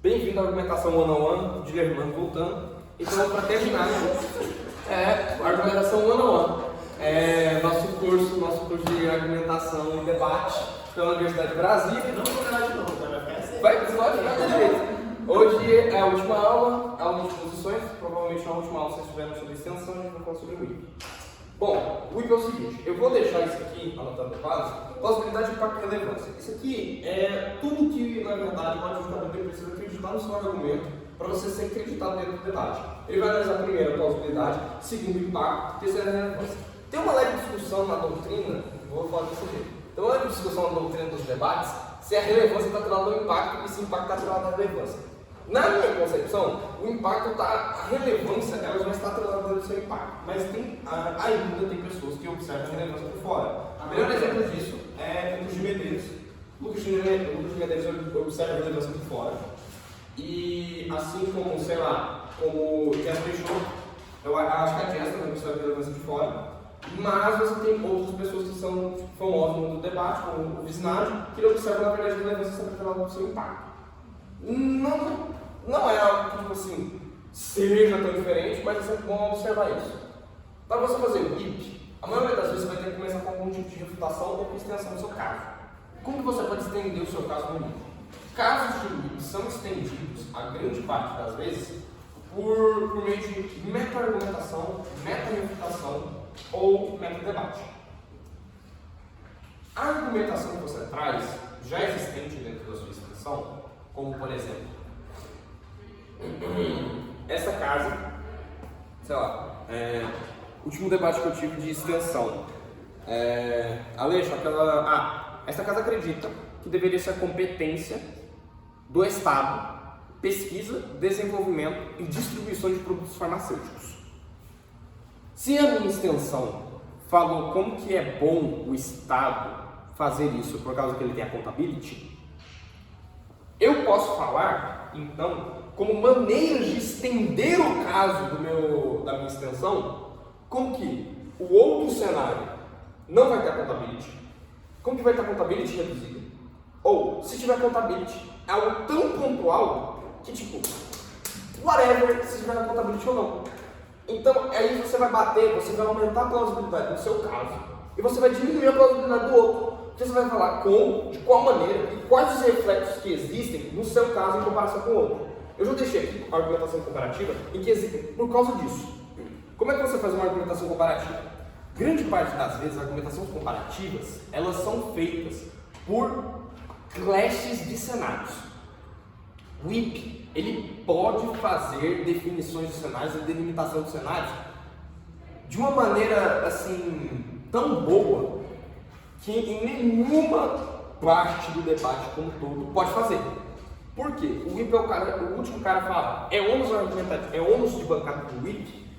Bem-vindo à argumentação one-on-one, de Lermano voltando. Então, para terminar, a argumentação one-on-one. Nosso curso de argumentação e debate pela Universidade de Brasília. Não vou falar de novo, vai ficar assim. Vai ter jeito. Hoje é a última aula de exposições. Provavelmente na última aula vocês tiveram sobre extensão, a gente vai falar sobre o WIP. Bom, o WIP é o seguinte, eu vou deixar isso aqui, anotado no quadro, plausibilidade, impacto e relevância. Isso aqui é tudo que, na verdade, o adjudicador precisa acreditar no seu argumento para você ser acreditado dentro do debate. Ele vai analisar primeiro a plausibilidade, segundo o impacto, terceiro a relevância. Tem uma leve discussão na doutrina, vou falar desse jeito, tem uma leve discussão na doutrina dos debates se a relevância está atrelada ao impacto e se o impacto está atrelado à relevância. Na minha concepção, o impacto a relevância ela já está atrelada do seu impacto, mas ainda tem pessoas que observam a relevância por fora. O melhor exemplo disso é Lucas de Medeiros. Lucas de Medeiros observa a relevância por fora. E assim como, sei lá, como Jess Peixoto, eu acho que a Jess também observa a relevância de fora, mas você tem outras pessoas que são famosas no mundo do debate, como o Visnadi, que observam na verdade a relevância sempre atrelada do seu impacto. Não é algo que, tipo assim, seja tão diferente, mas é sempre bom observar isso. Para você fazer o WIP, a maioria das vezes você vai ter que começar com algum tipo de refutação ou com extensão do seu caso. Como que você pode estender o seu caso no WIP? Casos de WIP são estendidos, a grande parte das vezes, por meio de meta-argumentação, meta-refutação ou meta-debate. A argumentação que você traz, já existente dentro da sua extensão, como por exemplo, essa casa, sei lá, último debate que eu tive de extensão, Aleixo, essa casa acredita que deveria ser a competência do Estado, pesquisa, desenvolvimento e distribuição de produtos farmacêuticos. Se a minha extensão falou como que é bom o Estado fazer isso por causa que ele tem a contability, eu posso falar, então, como maneiras de estender o caso da minha extensão, como que o outro cenário não vai ter a contability, como que vai ter a contability reduzida, ou, se tiver contability, é algo tão pontual que, tipo, whatever, se tiver contability ou não. Então, aí você vai bater, você vai aumentar a plausibilidade do seu caso, e você vai diminuir a plausibilidade do outro. Você vai falar como, de qual maneira e quais os reflexos que existem no seu caso em comparação com o outro. Eu já deixei aqui a argumentação comparativa em que existe por causa disso. Como é que você faz uma argumentação comparativa? Grande parte das vezes, as argumentações comparativas, elas são feitas por clashes de cenários. O WIP, ele pode fazer definições de cenários e delimitação de cenários de uma maneira, assim, tão boa que em nenhuma parte do debate como um todo pode fazer. Por quê? O WIP o último cara fala, é ônus de bancada do WIP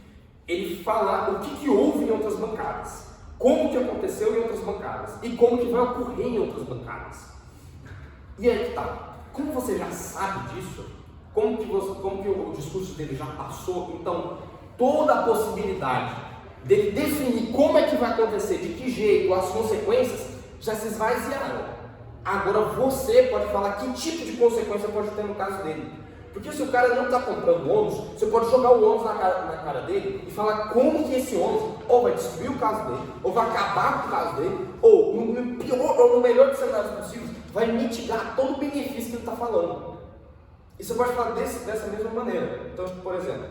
ele falar o que houve em outras bancadas, como que aconteceu em outras bancadas e como que vai ocorrer em outras bancadas. E aí que tá, como você já sabe disso, como que o discurso dele já passou, então toda a possibilidade dele definir como é que vai acontecer, de que jeito, as consequências, já se esvaziaram. Agora você pode falar que tipo de consequência pode ter no caso dele. Porque se o cara não está comprando ônus, você pode jogar o ônus na cara dele e falar como que esse ônus ou vai destruir o caso dele, ou vai acabar com o caso dele, ou no pior ou no melhor dos cenários possíveis, vai mitigar todo o benefício que ele está falando. E você pode falar dessa mesma maneira. Então, por exemplo,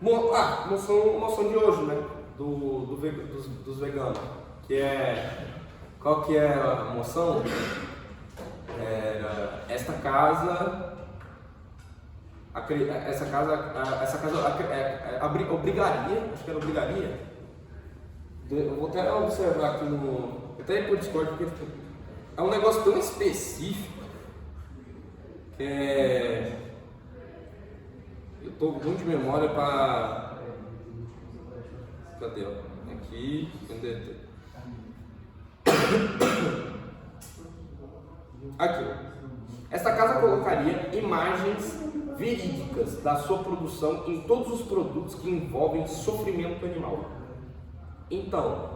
moção de hoje, né? Dos veganos, que é, qual que é a moção? Essa casa obrigaria, acho que era obrigaria, eu vou até observar aqui até ir por Discord, porque é um negócio tão específico, que eu estou muito de memória para... Cadê? Aqui, cadê? Aqui. Esta casa colocaria imagens verídicas da sua produção em todos os produtos que envolvem sofrimento animal. Então,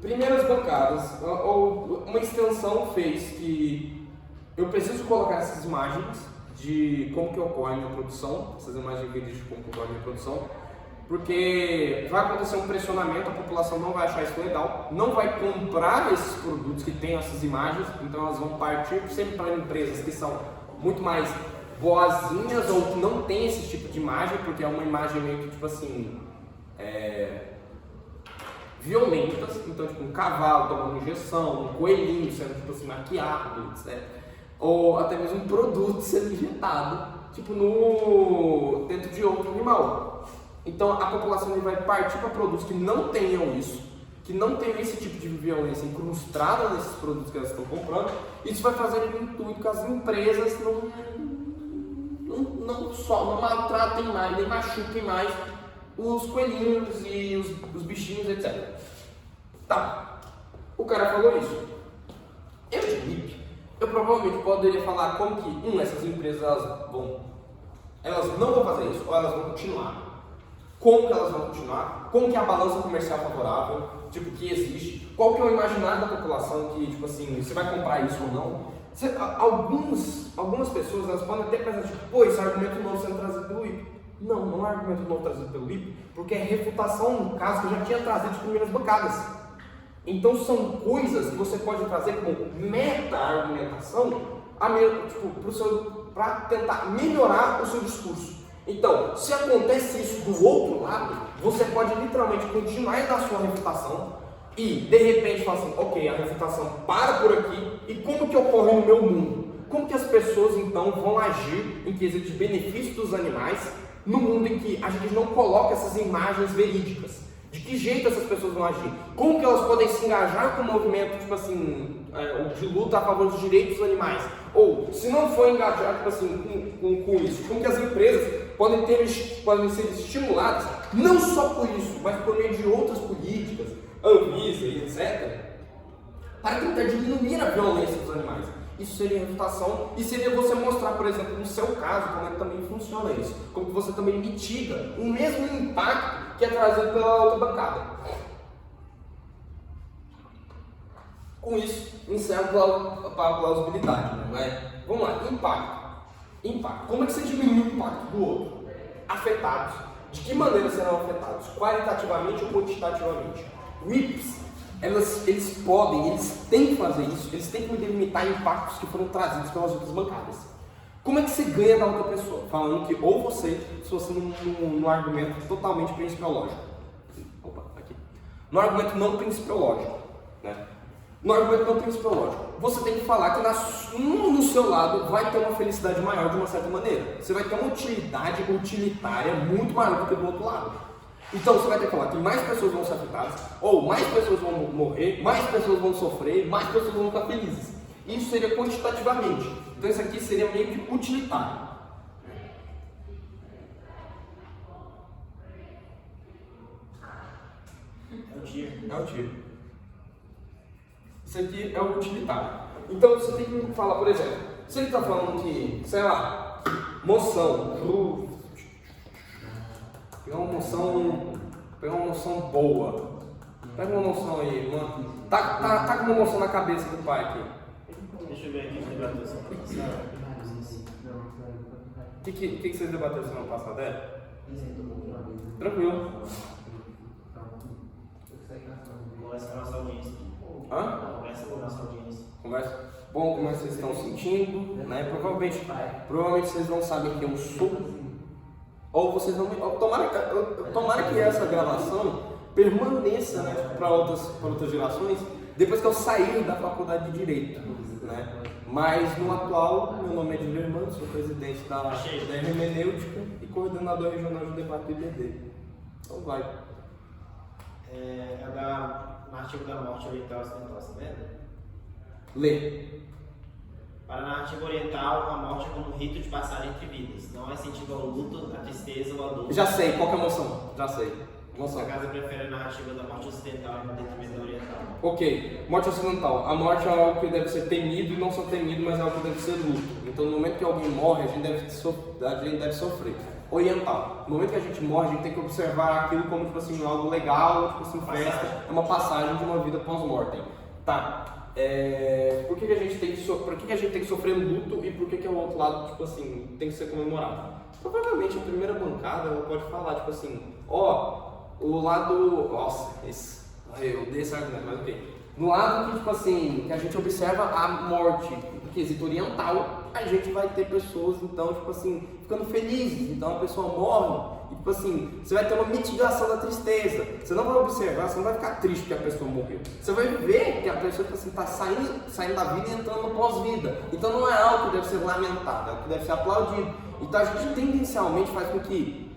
primeiras bancadas, ou uma extensão fez que eu preciso colocar essas imagens de como que ocorre a minha produção, essas imagens verídicas de como que ocorre a minha produção, porque vai acontecer um pressionamento, a população não vai achar isso legal, não vai comprar esses produtos que têm essas imagens, então elas vão partir sempre para empresas que são muito mais boazinhas ou que não tem esse tipo de imagem, porque é uma imagem meio que tipo assim, violentas, então tipo um cavalo tomando injeção, um coelhinho sendo tipo assim maquiado, etc. Ou até mesmo um produto sendo injetado, tipo dentro de outro animal. Então a população vai partir para produtos que não tenham isso, que não tenham esse tipo de violência incrustada nesses produtos que elas estão comprando. Isso vai fazer com o intuito que as empresas não maltratem mais, nem machuquem mais os coelhinhos e os bichinhos, etc. Tá, o cara falou isso. Eu de RIP, eu provavelmente poderia falar como que, essas empresas elas não vão fazer isso, ou elas vão continuar. Como que elas vão continuar? Como que é a balança comercial favorável, tipo, que existe? Qual que é o imaginário da população que, tipo assim, você vai comprar isso ou não? Algumas pessoas, elas podem até pensar, tipo, pô, esse argumento novo sendo trazido pelo IP. Não é argumento novo trazido pelo IP, porque é refutação no caso que eu já tinha trazido de primeiras bancadas. Então são coisas que você pode trazer como meta-argumentação para tentar melhorar o seu discurso. Então, se acontece isso do outro lado, você pode literalmente continuar na sua refutação e, de repente, falar assim, ok, a refutação para por aqui, e como que ocorre no meu mundo? Como que as pessoas, então, vão agir em quesito de benefício dos animais no mundo em que a gente não coloca essas imagens verídicas? De que jeito essas pessoas vão agir? Como que elas podem se engajar com o movimento, tipo assim, de luta a favor dos direitos dos animais? Ou, se não for engajar, tipo assim, com isso, como que as empresas podem ser estimuladas, não só por isso, mas por meio de outras políticas, Anvisa e etc., para tentar diminuir a violência dos animais? Isso seria refutação e seria você mostrar, por exemplo, no seu caso, como é que também funciona isso. Como que você também mitiga o mesmo impacto que é trazido pela outra bancada. Com isso, encerro para a plausibilidade, né? Vamos lá, impacto. Como é que você diminui o impacto do outro? Afetados. De que maneira serão afetados? Qualitativamente ou quantitativamente? RIPs, eles têm que fazer isso, eles têm que delimitar impactos que foram trazidos pelas outras bancadas. Como é que você ganha da outra pessoa? Falando que ou você, se você num argumento totalmente principiológico. No argumento não principiológico, né? No argumento não principiológico, você tem que falar que no seu lado vai ter uma felicidade maior de uma certa maneira. Você vai ter uma utilidade utilitária muito maior do que do outro lado. Então você vai ter que falar que mais pessoas vão ser afetadas, ou mais pessoas vão morrer, mais pessoas vão sofrer, mais pessoas vão ficar felizes. Isso seria quantitativamente. Então isso aqui seria meio que utilitário. É o tiro. Isso aqui é o utilitário. Então você tem que falar, por exemplo, se ele está falando que, sei lá, moção, pegar uma moção boa. Pega uma moção aí, mano. Tá com uma moção na cabeça do pai aqui. Deixa eu ver aqui o que debateu semana passada. O que vocês debateram semana passada? Tranquilo. Conversa com a nossa audiência. Hã? Conversa com a nossa audiência. Conversa. Bom, como vocês estão sentindo, né? Provavelmente vocês não sabem quem eu sou. Ou vocês não. Tomara que essa gravação permaneça, né, para outras gerações, depois que eu sair da faculdade de Direito, né? Mas no atual, meu nome é Guilherme, sou presidente da Hermenêutica e coordenador regional de debate do IBD. Então vai. No artigo da morte oriental ocidental, você vendo? Lê. Para a narrativa oriental, a morte é como um rito de passagem entre vidas. Não é sentido ao luto, à tristeza ou à dor. Já sei, qual que é a emoção? Já sei. Nossa casa prefere a narrativa da morte ocidental em detrimento da oriental. Ok, morte ocidental. A morte é algo que deve ser temido e não só temido, mas é algo que deve ser luto. Então no momento que alguém morre, a gente deve sofrer. Oriental. No momento que a gente morre, a gente tem que observar aquilo como tipo assim, algo legal, tipo assim, festa, é uma passagem de uma vida pós-mortem. Tá. por que a gente tem que sofrer luto e por que o outro lado, tipo assim, tem que ser comemorado? Provavelmente a primeira bancada ela pode falar, tipo assim, o lado. Nossa, eu dei esse argumento, mas ok. No lado que, tipo assim, que a gente observa a morte no quesito oriental, a gente vai ter pessoas, então, tipo assim, ficando felizes. Então a pessoa morre e, tipo assim, você vai ter uma mitigação da tristeza. Você não vai observar, você não vai ficar triste porque a pessoa morreu. Você vai ver que a pessoa, tipo assim, tá saindo da vida e entrando no pós-vida. Então não é algo que deve ser lamentado, é algo que deve ser aplaudido. Então a gente tendencialmente faz com que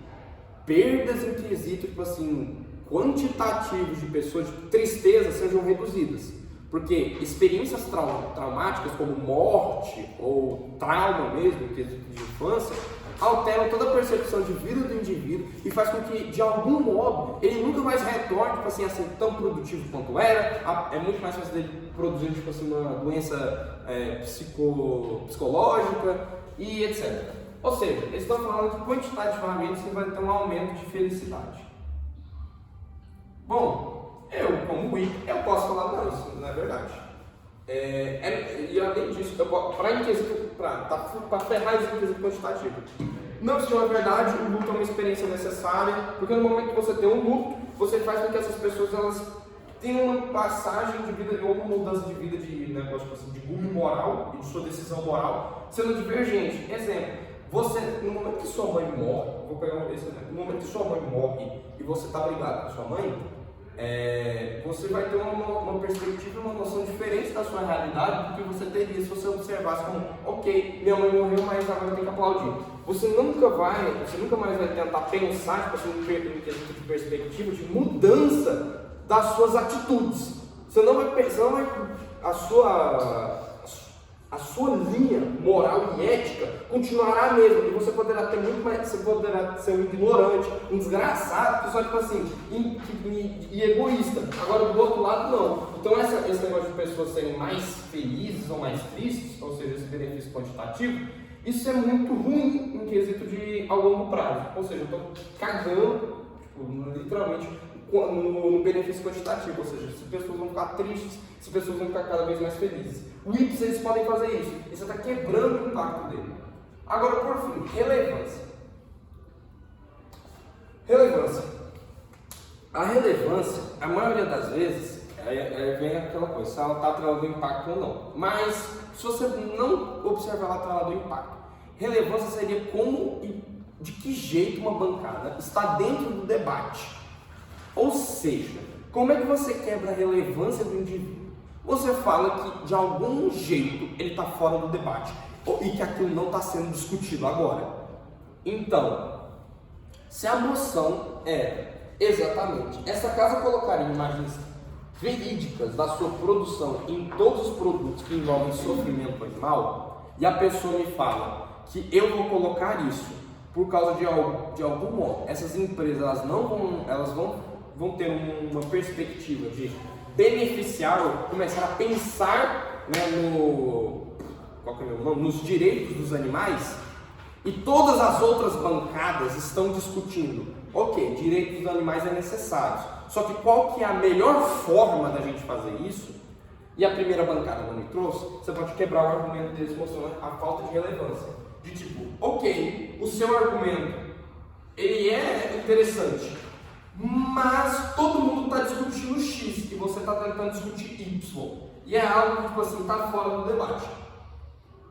perdas em quesito, tipo assim, quantitativos de pessoas de tristeza sejam reduzidas. Porque experiências traumáticas como morte ou trauma mesmo, que de infância, alteram toda a percepção de vida do indivíduo e faz com que, de algum modo, ele nunca mais retorne, tipo assim, a ser tão produtivo quanto era. É muito mais fácil dele produzir, tipo assim, uma doença psicológica e etc. Ou seja, eles estão falando que quantitativamente você vai ter um aumento de felicidade. Bom, eu como Wii, eu posso falar, não, isso não é verdade. E além disso, para ferrar isso em quesito quantitativo, não, se não é verdade, o luto é uma experiência necessária, porque no momento que você tem um luto, você faz com que essas pessoas elas tenham uma passagem de vida, ou uma mudança de vida de negócio assim, de rumo moral e de sua decisão moral, sendo divergente. Exemplo, no momento que sua mãe morre, vou pegar esse exemplo, no momento que sua mãe morre e você está brigado com sua mãe, você vai ter uma perspectiva, uma noção diferente da sua realidade do que você teria se você observasse como, ok, minha mãe morreu, mas agora eu tenho que aplaudir. Você nunca mais vai tentar pensar, tipo assim, em quesito de perspectiva, de mudança das suas atitudes. Você não vai pensar, a sua linha moral e ética continuará a mesma, e você poderá ter muito mais, você poderá ser um ignorante, um desgraçado, pessoal tipo assim, e egoísta. Agora do outro lado não. Então esse negócio de pessoas serem mais felizes ou mais tristes, ou seja, esse benefício quantitativo, isso é muito ruim em quesito de a longo prazo. Ou seja, eu estou cagando, tipo, literalmente, no benefício quantitativo, ou seja, se pessoas vão ficar tristes, se pessoas vão ficar cada vez mais felizes. O IPS, eles podem fazer isso, isso está quebrando o impacto dele. Agora, por fim, relevância. A relevância, a maioria das vezes, vem aquela coisa, se ela está atrelada ao impacto ou não. Mas, se você não observar ela atrelada ao impacto, relevância seria como e de que jeito uma bancada está dentro do debate. Ou seja, como é que você quebra a relevância do indivíduo? Você fala que de algum jeito ele está fora do debate e que aquilo não está sendo discutido agora. Então, se a moção é exatamente essa casa colocaria imagens verídicas da sua produção em todos os produtos que envolvem sofrimento animal, e a pessoa me fala que eu vou colocar isso por causa de algum modo, essas empresas elas vão ter uma perspectiva de beneficiar ou começar a pensar, né, nos direitos dos animais, e todas as outras bancadas estão discutindo, ok, direitos dos animais é necessário, só que qual que é a melhor forma da gente fazer isso? E a primeira bancada não me trouxe, você pode quebrar o argumento deles mostrando a falta de relevância, de tipo, ok, o seu argumento ele é interessante, mas todo mundo está discutindo X e você está tentando discutir Y. E é algo que, tipo assim, está fora do debate.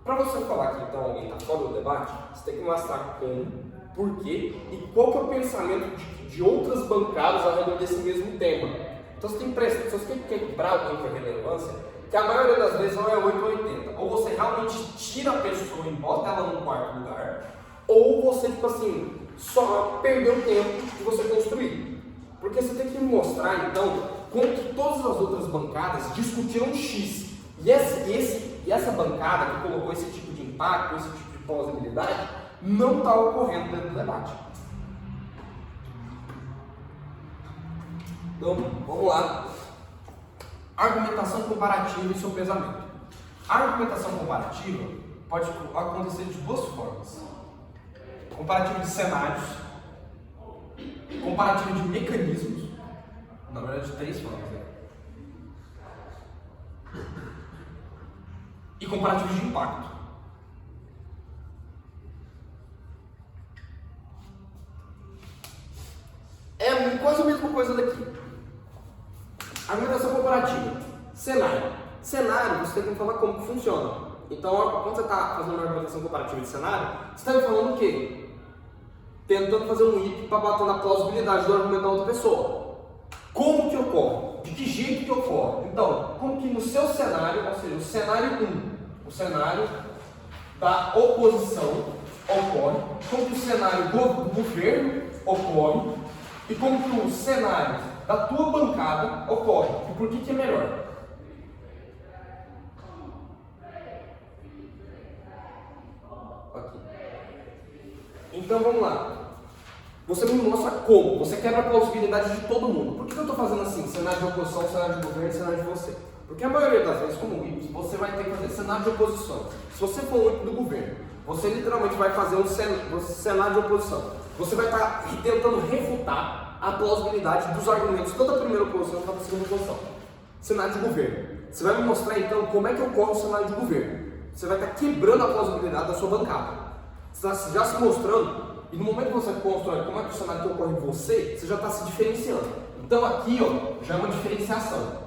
Para você falar que então alguém está fora do debate, você tem que mostrar como, por quê e qual que é o pensamento de outras bancadas ao redor desse mesmo tema. Então você tem que prestar, se você quer quebrar alguém com a relevância, que a maioria das vezes não é 8 ou 80. Ou você realmente tira a pessoa e bota ela num quarto lugar, ou você, tipo assim, só perdeu tempo de você construir. Porque você tem que mostrar, então, como que todas as outras bancadas discutiram X. E essa bancada que colocou esse tipo de impacto, esse tipo de plausibilidade, não está ocorrendo dentro do debate. Então, vamos lá. Argumentação comparativa e seu pesamento. A argumentação comparativa pode acontecer de duas formas. Comparativo de cenários, comparativo de mecanismos, na verdade de três formas. e comparativos de impacto. É quase a mesma coisa daqui. Argumentação comparativa. Cenário. Cenário, você tem que falar como que funciona. Então, quando você está fazendo uma argumentação comparativa de cenário, você está falando o quê? Tentando fazer um IP para bater na plausibilidade do argumento da outra pessoa. Como que ocorre? De que jeito que ocorre? Então, como que no seu cenário, ou seja, o cenário 1, o cenário da oposição ocorre, como que o cenário do governo ocorre e como que o cenário da tua bancada ocorre. E por que é melhor? Aqui. Então vamos lá. Você me mostra como. Você quebra a plausibilidade de todo mundo. Por que eu estou fazendo assim? Cenário de oposição, cenário de governo, cenário de você. Porque a maioria das vezes, como IP, você vai ter que fazer cenário de oposição. Se você for um IP do governo, você literalmente vai fazer um cenário de oposição. Você vai estar tentando refutar a plausibilidade dos argumentos, toda a primeira oposição para a segunda oposição. Cenário de governo. Você vai me mostrar então como é que ocorre o cenário de governo. Você vai estar quebrando a plausibilidade da sua bancada. Você está já se mostrando. E no momento que você constrói como é que o cenário que ocorre em você, você já está se diferenciando. Então aqui, ó, já é uma diferenciação.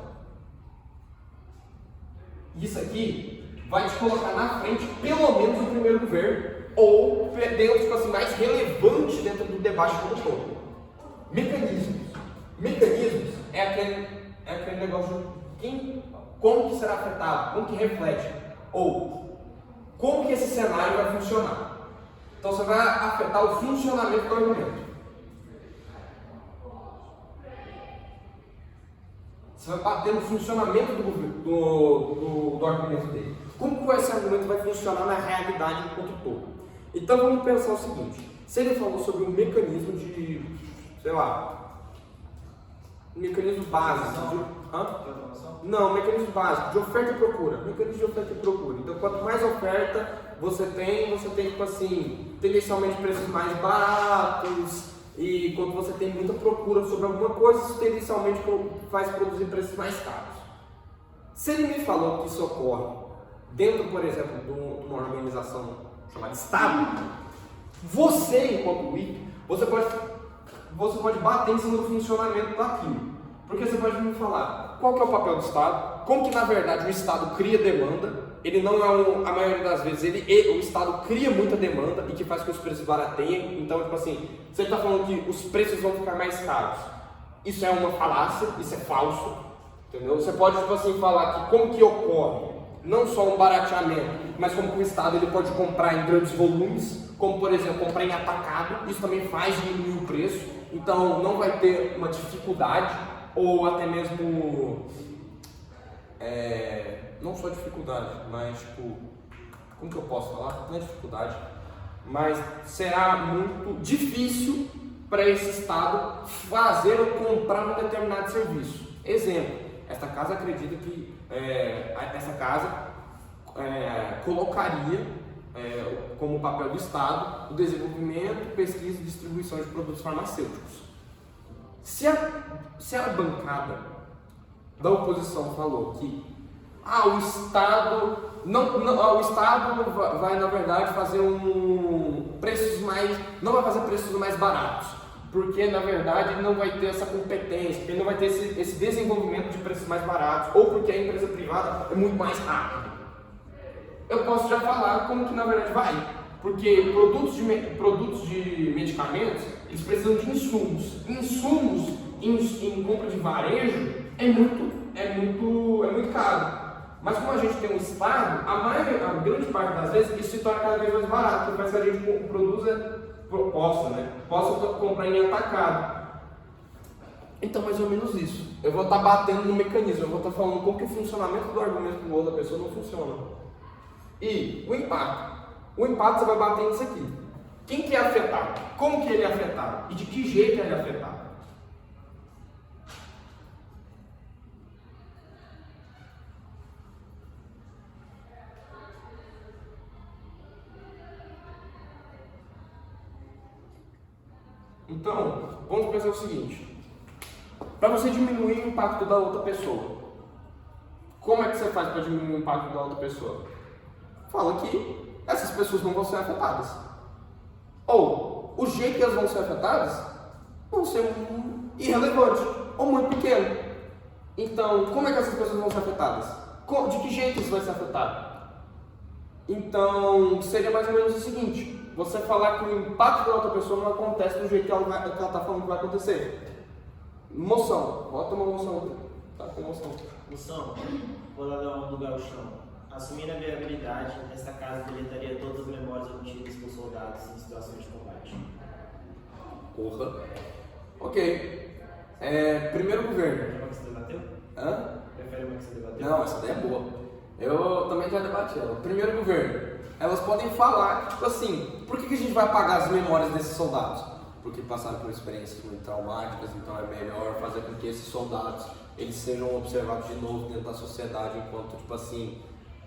Isso aqui vai te colocar na frente, pelo menos no primeiro governo, ou dentro, tipo assim, mais relevante dentro do debate como um todo. Mecanismos. Mecanismos é aquele negócio de como que será afetado, como que reflete, ou como que esse cenário vai funcionar. Então você vai afetar o funcionamento do argumento. Você vai bater no funcionamento do argumento dele. Como que esse argumento vai funcionar na realidade enquanto todo? Então vamos pensar o seguinte. Se ele falou sobre um mecanismo de, sei lá, um mecanismo básico. Não, mecanismo básico, de oferta e procura. Mecanismo de oferta e procura. Então quanto mais oferta você tem tipo assim, tendencialmente preços mais baratos, e quando você tem muita procura sobre alguma coisa, isso tendencialmente faz produzir preços mais caros. Se ele me falou que isso ocorre dentro, por exemplo, de uma organização chamada Estado, você, enquanto IP, você pode bater em cima do funcionamento daquilo. Porque você pode me falar qual que é o papel do Estado, como que na verdade o Estado cria demanda. Ele não é a maioria das vezes, o Estado cria muita demanda e que faz com que os preços barateiem. Então, tipo assim, você está falando que os preços vão ficar mais caros. Isso é uma falácia, isso é falso, entendeu? Você pode, tipo assim, falar que como que ocorre, não só um barateamento, mas como que o Estado ele pode comprar em grandes volumes, como por exemplo, comprar em atacado, isso também faz diminuir o preço, então não vai ter uma dificuldade, ou até mesmo... não só dificuldade, mas tipo, como que eu posso falar? Não é dificuldade, mas será muito difícil para esse Estado fazer ou comprar um determinado serviço. Exemplo, esta casa acredita que essa casa colocaria como papel do Estado o desenvolvimento, pesquisa e distribuição de produtos farmacêuticos. Se a bancada da oposição falou que o Estado vai na verdade fazer não vai fazer preços mais baratos, porque na verdade ele não vai ter essa competência, ele não vai ter esse desenvolvimento de preços mais baratos, ou porque a empresa privada é muito mais rápida. Eu posso já falar como que na verdade vai, porque produtos de medicamentos, eles precisam de insumos. Insumos em compra de varejo é muito caro. Mas como a gente tem um Estado, a grande parte das vezes isso se torna cada vez mais barato, porque faz que a gente possa comprar em atacado. Então, mais ou menos isso. Eu vou estar batendo no mecanismo, eu vou estar falando como que o funcionamento do argumento do outro da pessoa não funciona. E o impacto. O impacto você vai bater nisso aqui. Quem que é afetado? Como que ele é afetado? E de que jeito ele é afetado? Então, vamos pensar o seguinte. Para você diminuir o impacto da outra pessoa, como é que você faz para diminuir o impacto da outra pessoa? fala que essas pessoas não vão ser afetadas. Ou o jeito que elas vão ser afetadas vão ser irrelevante ou muito pequeno. Então, como é que essas pessoas vão ser afetadas? De que jeito isso vai ser afetado? Então, seria mais ou menos o seguinte: você falar que o impacto da outra pessoa não acontece do jeito que ela está falando que vai acontecer. Moção. Bota uma moção. Tá com moção. Moção, vou lá do gauchão. Assumindo a viabilidade, esta casa deletaria todas as memórias obtidas por soldados em situações de combate. Porra. Ok. Primeiro governo. Prefere uma que você debateu? Hã? Prefere uma que você debateu? Não, essa daí é boa. Eu também já debati ela. Primeiro governo. Elas podem falar, tipo assim, por que a gente vai apagar as memórias desses soldados? Porque passaram por experiências muito traumáticas, então é melhor fazer com que esses soldados eles sejam observados de novo dentro da sociedade enquanto, tipo assim,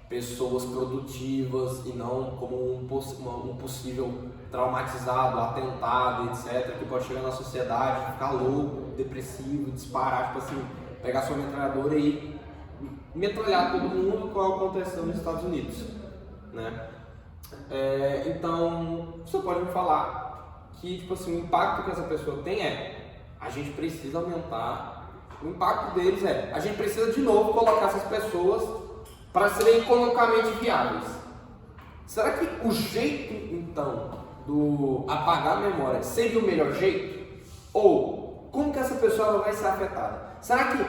pessoas produtivas e não como um possível traumatizado, atentado, etc., que pode chegar na sociedade, ficar louco, depressivo, disparar, tipo assim, pegar sua metralhadora e metralhar todo mundo, como aconteceu nos Estados Unidos, né? Então, você pode me falar que, tipo assim, o impacto que essa pessoa tem a gente precisa aumentar, o impacto deles a gente precisa de novo colocar essas pessoas para serem economicamente viáveis. Será que o jeito, então, do apagar a memória seria o melhor jeito? Ou como que essa pessoa vai ser afetada? Será que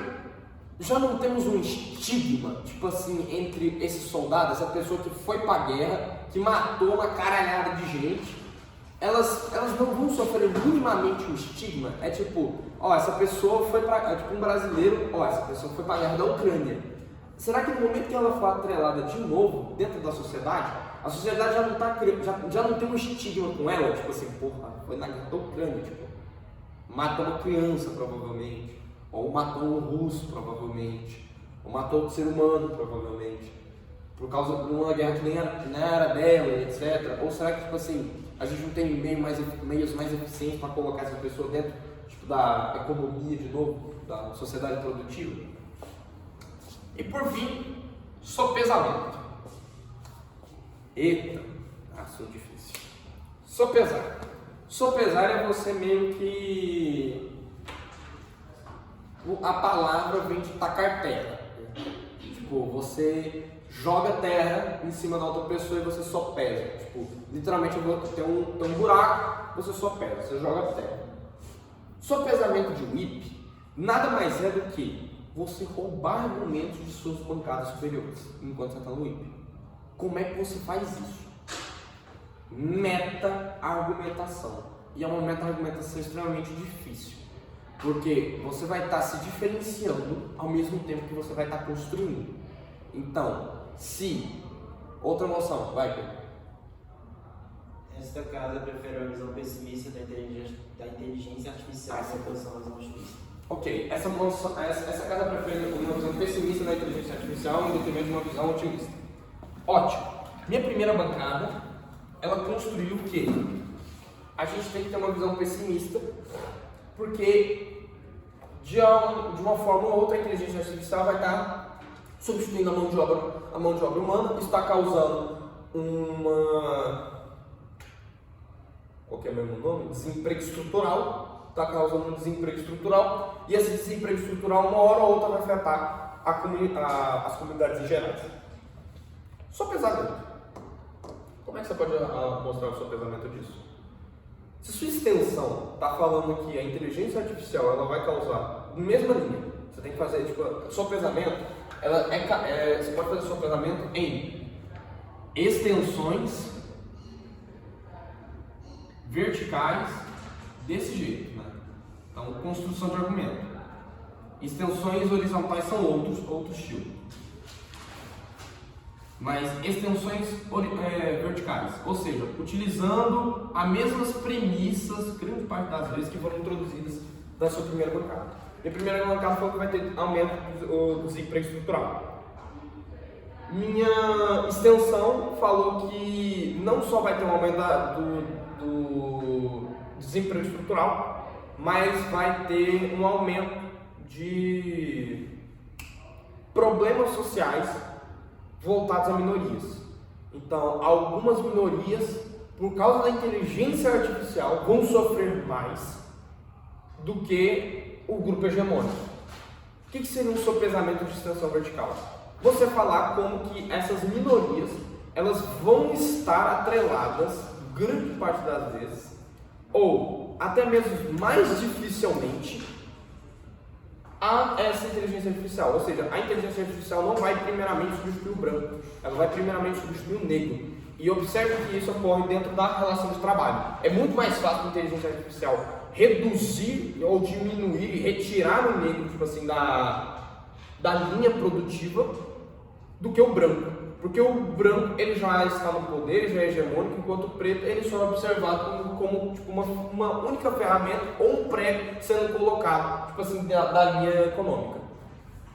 já não temos um estigma, tipo assim, entre esses soldados, essa pessoa que foi pra guerra, que matou uma caralhada de gente, elas não vão sofrer minimamente um estigma? É tipo, essa pessoa foi pra, tipo um brasileiro, essa pessoa foi pra guerra da Ucrânia. Será que no momento que ela for atrelada de novo dentro da sociedade, a sociedade já não tem um estigma com ela, tipo assim, porra, foi na guerra da Ucrânia, tipo, matou uma criança provavelmente, ou matou um russo provavelmente, ou matou outro ser humano provavelmente, por causa de uma guerra que nem era dela, etc. Ou será que, tipo assim, a gente não tem meios mais eficientes para colocar essa pessoa dentro, tipo, da economia de novo, da sociedade produtiva? E por fim, sopesamento. Eita, assunto difícil. Sopesar. Sopesar é você meio que... A palavra vem de tacar terra. Tipo, você joga terra em cima da outra pessoa e você sopesa. Tipo, literalmente tem um buraco, você sopesa, você joga terra. Sopesamento de whip nada mais é do que você roubar argumentos de suas bancadas superiores enquanto você está no whip. Como é que você faz isso? Meta-argumentação. E é uma meta-argumentação extremamente difícil, porque você vai estar se diferenciando ao mesmo tempo que você vai estar construindo. Então, se... Outra noção, vai, Pedro. Esta casa prefere uma visão pessimista da inteligência artificial em oposição à visão otimista. Ok, essa casa prefere uma visão pessimista da inteligência artificial em detrimento de uma visão otimista. Ótimo. Minha primeira bancada, ela construiu o quê? A gente tem que ter uma visão pessimista, porque de uma forma ou outra a inteligência artificial vai estar substituindo a mão de obra humana. Isso está causando qual que é o mesmo nome? Desemprego estrutural. Está causando um desemprego estrutural, e esse desemprego estrutural uma hora ou outra vai afetar as comunidades em geral. Sopesamento. Como é que você pode mostrar o sopesamento disso? Se sua extensão está falando que a inteligência artificial ela vai causar na mesma linha, você tem que fazer tipo sopesamento. Você pode fazer sopesamento em extensões verticais desse jeito, né? Então, construção de argumento. Extensões horizontais são outro estilo. Mas extensões verticais, ou seja, utilizando as mesmas premissas, grande parte das vezes, que foram introduzidas na sua primeira bancada. Minha primeira bancada falou que vai ter aumento do desemprego estrutural. Minha extensão falou que não só vai ter um aumento do desemprego estrutural, mas vai ter um aumento de problemas sociais voltados a minorias. Então, algumas minorias, por causa da inteligência artificial, vão sofrer mais do que o grupo hegemônico. O que seria um sopesamento de extensão vertical? Você falar como que essas minorias elas vão estar atreladas, grande parte das vezes, ou até mesmo mais dificilmente, a essa inteligência artificial. Ou seja, a inteligência artificial não vai primeiramente substituir o branco, ela vai primeiramente substituir o negro. E observe que isso ocorre dentro da relação de trabalho. É muito mais fácil para a inteligência artificial reduzir ou diminuir e retirar o negro, tipo assim, da linha produtiva do que o branco. Porque o branco ele já está no poder, já é hegemônico, enquanto o preto ele só é observado como tipo, uma única ferramenta ou um prego sendo colocado, tipo assim, da linha econômica.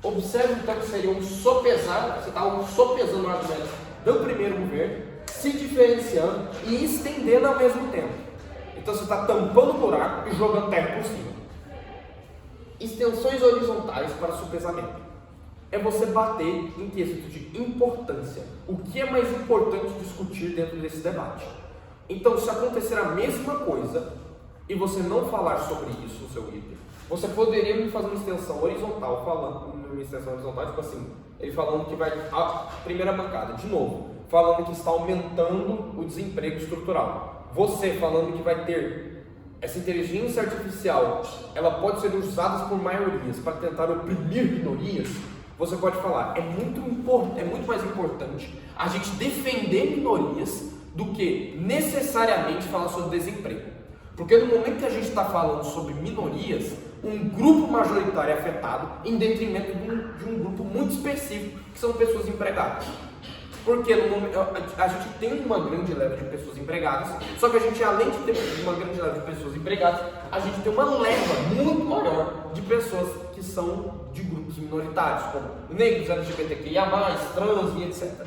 Observe então que seria um sopesar, você está sopesando o argumento do primeiro governo, se diferenciando e estendendo ao mesmo tempo. Então você está tampando o buraco e jogando terra por cima. Extensões horizontais para sopesamento. É você bater em quesito de importância. O que é mais importante discutir dentro desse debate? Então, se acontecer a mesma coisa e você não falar sobre isso no seu item, você poderia me fazer uma extensão horizontal, tipo assim, ele falando que vai, a primeira bancada, de novo, falando que está aumentando o desemprego estrutural. Você falando que vai ter essa inteligência artificial, ela pode ser usada por maiorias para tentar oprimir minorias. Você pode falar, é muito mais importante a gente defender minorias do que necessariamente falar sobre desemprego. Porque no momento que a gente está falando sobre minorias, um grupo majoritário é afetado em detrimento de um grupo muito específico, que são pessoas empregadas. Porque no momento, a gente tem uma grande leva de pessoas empregadas, só que a gente, além de ter uma grande leva de pessoas empregadas, a gente tem uma leva muito maior de pessoas que são de grupos minoritários, como negros, LGBTQIA+, trans e etc.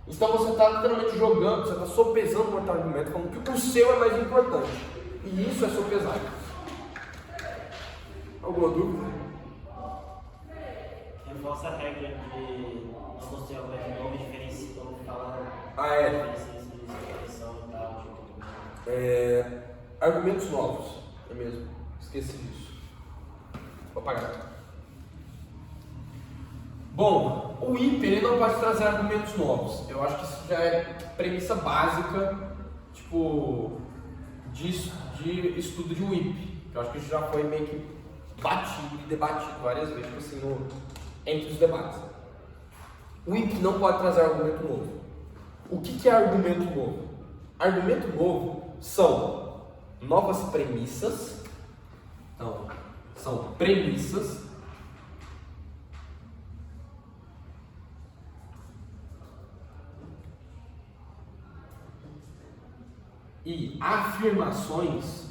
Então você está literalmente jogando, você está sopesando o outro argumento, falando que o seu é mais importante. E isso é sopesar. Alguma dúvida? Reforça a regra de não construir argumento novo e diferenciar, como falar diferenciação e tal. Argumentos novos, é mesmo, esqueci disso. Vou apagar. Bom, o IP ele não pode trazer argumentos novos. Eu acho que isso já é premissa básica, tipo, de estudo de WIP. Eu acho que isso já foi meio que batido e debatido várias vezes, tipo assim, entre os debates. O WIP não pode trazer argumento novo. O que é argumento novo? Argumento novo são novas premissas. Então, são premissas e afirmações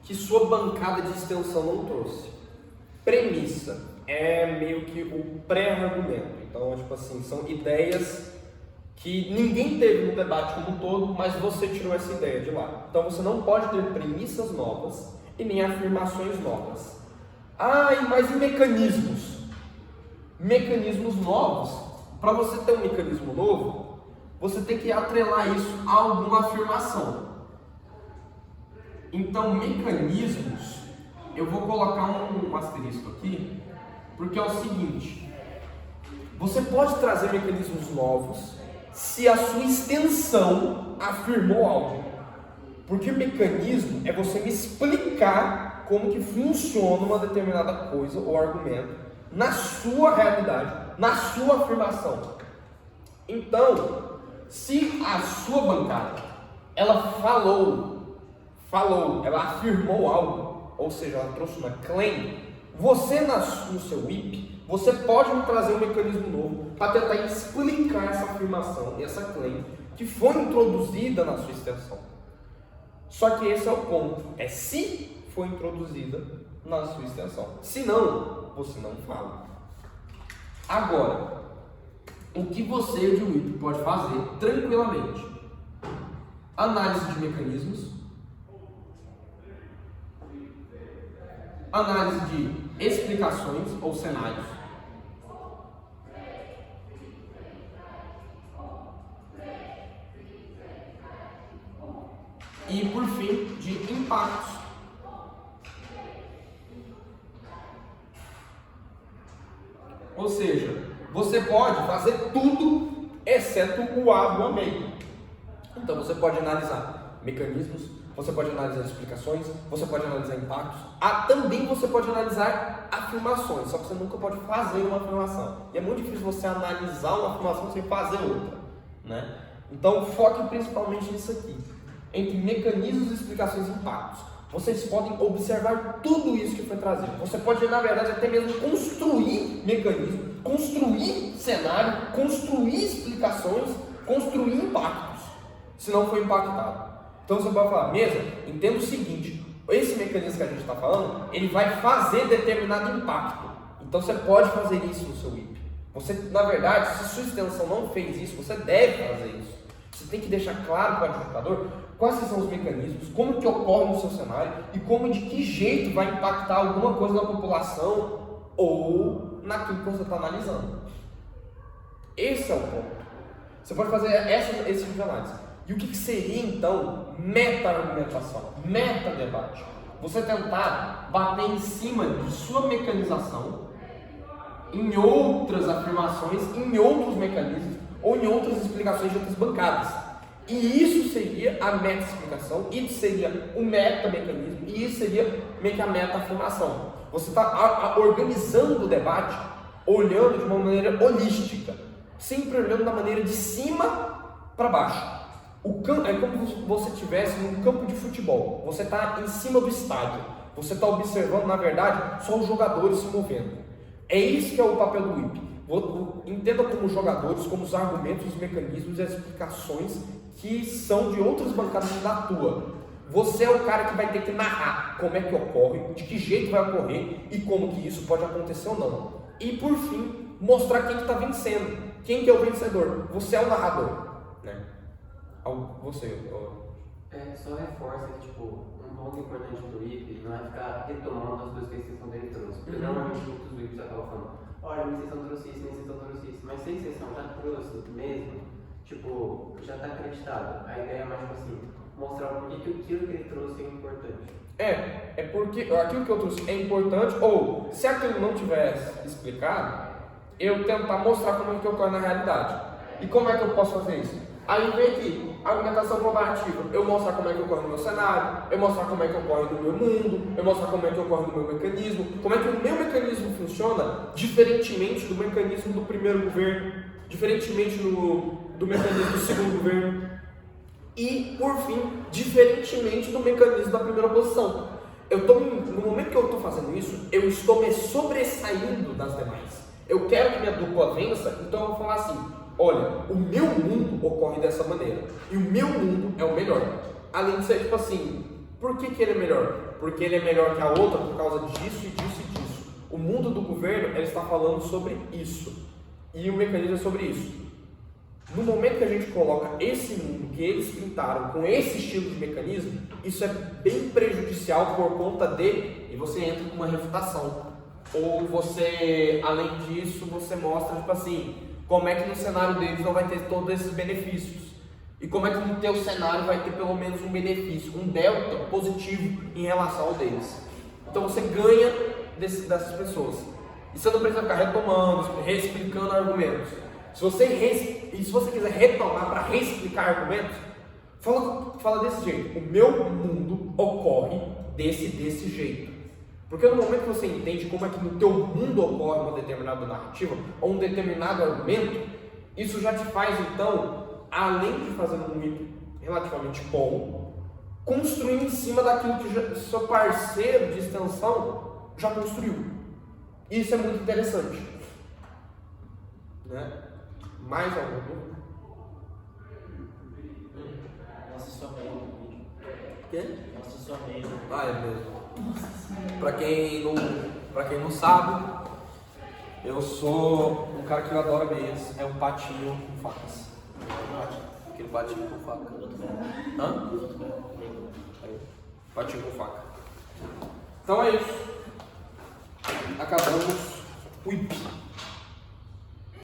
que sua bancada de extensão não trouxe. Premissa é meio que o pré-argumento. Então, tipo assim, são ideias que ninguém teve no debate como um todo, mas você tirou essa ideia de lá. Então, você não pode ter premissas novas e nem afirmações novas. Mas e mecanismos? Mecanismos novos. Para você ter um mecanismo novo, você tem que atrelar isso a alguma afirmação. Então, mecanismos, eu vou colocar um asterisco aqui, porque é o seguinte: você pode trazer mecanismos novos se a sua extensão afirmou algo. Porque mecanismo é você me explicar como que funciona uma determinada coisa ou argumento na sua realidade, na sua afirmação. Então, se a sua bancada, ela ela afirmou algo, ou seja, ela trouxe uma claim, você no seu WIP, você pode me trazer um mecanismo novo para tentar explicar essa afirmação e essa claim que foi introduzida na sua extensão. Só que esse é o ponto, é se foi introduzida na sua extensão. Se não, você não fala. Agora, o que você de WIP pode fazer tranquilamente? Análise de mecanismos, análise de explicações ou cenários. E por fim, de impactos. Ou seja, você pode fazer tudo exceto o A do meio. Então você pode analisar mecanismos, você pode analisar explicações, você pode analisar impactos, também você pode analisar afirmações, só que você nunca pode fazer uma afirmação. E é muito difícil você analisar uma afirmação sem fazer outra, né? Então foque principalmente nisso aqui, entre mecanismos, explicações e impactos. Vocês podem observar tudo isso que foi trazido. Você pode, na verdade, até mesmo construir mecanismos, construir cenário, construir explicações, construir impactos, se não for impactado. Então você pode falar, mesa, entenda o seguinte, esse mecanismo que a gente está falando, ele vai fazer determinado impacto. Então você pode fazer isso no seu IP. Você, na verdade, se sua extensão não fez isso, você deve fazer isso. Você tem que deixar claro para o administrador quais são os mecanismos, como que ocorre no seu cenário e como de que jeito vai impactar alguma coisa na população ou naquilo que você está analisando. Esse é o ponto. Você pode fazer esse tipo de análise. E o que seria então meta-argumentação, meta-debate? Você tentar bater em cima de sua mecanização em outras afirmações, em outros mecanismos ou em outras explicações de outras bancadas. E isso seria a meta-explicação, isso seria o meta-mecanismo e isso seria meio que a meta-afirmação. Você está organizando o debate olhando de uma maneira holística, sempre olhando da maneira de cima para baixo. É como se você estivesse num campo de futebol, você está em cima do estádio, você está observando, na verdade, só os jogadores se movendo. É isso que é o papel do IP. Entenda como os jogadores, como os argumentos, os mecanismos e as explicações que são de outras bancadas da tua. Você é o cara que vai ter que narrar como é que ocorre, de que jeito vai ocorrer e como que isso pode acontecer ou não. E por fim, mostrar quem que está vencendo, quem que é o vencedor. Você é o narrador, né? Você. Só reforça que, tipo, um ponto importante do IP não é ficar retomando as coisas que a extensão dele trouxe. Porque normalmente muitos VIPs já estavam falando, olha, minha extensão trouxe isso, minha extensão trouxe isso. Mas se a extensão já trouxe mesmo, tipo, já está acreditado. A ideia é mais, tipo assim, mostrar o porquê que aquilo que ele trouxe é importante. É porque aquilo que eu trouxe é importante, ou se aquilo não tivesse explicado, eu tentar mostrar como é que ocorre na realidade. E como é que eu posso fazer isso? Aí vem aqui, argumentação comparativa. Eu mostrar como é que ocorre no meu cenário, eu mostrar como é que ocorre no meu mundo, eu mostrar como é que ocorre no meu mecanismo, como é que o meu mecanismo funciona diferentemente do mecanismo do primeiro governo, diferentemente do mecanismo do segundo governo e, por fim, diferentemente do mecanismo da primeira oposição. No momento que eu estou fazendo isso, eu estou me sobressaindo das demais. Eu quero que minha dupla vença, então eu vou falar assim, olha, o meu mundo ocorre dessa maneira e o meu mundo é o melhor. Além de ser tipo assim, por que ele é melhor? Porque ele é melhor que a outra por causa disso e disso e disso. O mundo do governo, ele está falando sobre isso e o mecanismo é sobre isso. No momento que a gente coloca esse mundo que eles pintaram com esse estilo de mecanismo, isso é bem prejudicial por conta e você entra com uma refutação. Ou você, além disso, você mostra tipo assim, como é que no cenário deles não vai ter todos esses benefícios? E como é que no teu cenário vai ter pelo menos um benefício, um delta positivo em relação ao deles? Então você ganha dessas pessoas. E você não precisa ficar retomando, reexplicando argumentos. Se você quiser retomar para reexplicar argumentos, fala desse jeito. O meu mundo ocorre desse jeito. Porque no momento que você entende como é que no teu mundo ocorre uma determinada narrativa ou um determinado argumento, isso já te faz, então, além de fazer um mito relativamente bom, construir em cima daquilo que seu parceiro de extensão já construiu. Isso é muito interessante. Né? Mais alguma dúvida? Nossa, sua meia no vídeo. Quê? Nossa, sua meia. É mesmo. Pra quem não sabe, eu sou um cara que adora meias. É um patinho com facas. Aquele patinho com faca. Hã? Patinho com faca. Então é isso. acabamos o IP.